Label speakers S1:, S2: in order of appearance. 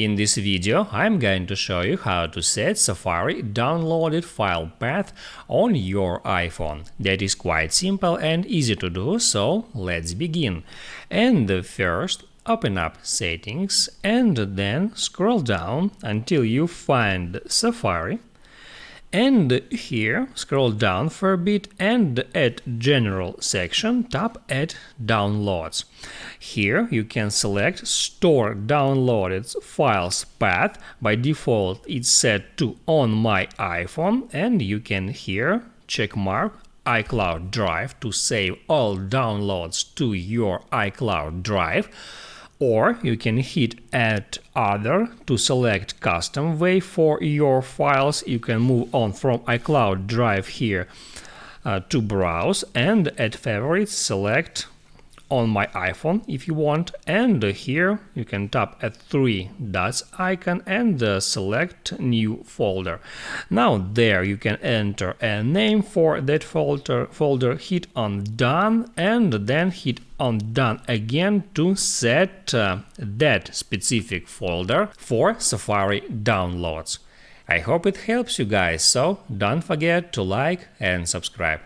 S1: In this video, I'm going to show you how to set Safari downloaded file path on your iPhone. That is quite simple and easy to do, so let's begin. And first, open up Settings and then scroll down until you find Safari. And here, scroll down for a bit and at General section, tap at Downloads. Here you can select Store Downloaded Files Path. By default, it's set to On My iPhone, and you can here check mark iCloud Drive to save all downloads to your iCloud Drive. Or you can hit Add Other to select custom way for your files. You can move on from iCloud Drive here to Browse, and at Favorites select On My iPhone if you want, and here you can tap at three dots icon and select New Folder. Now there you can enter a name for that folder, hit on Done and then hit on Done again to set that specific folder for Safari downloads. I hope it helps you guys, so don't forget to like and subscribe.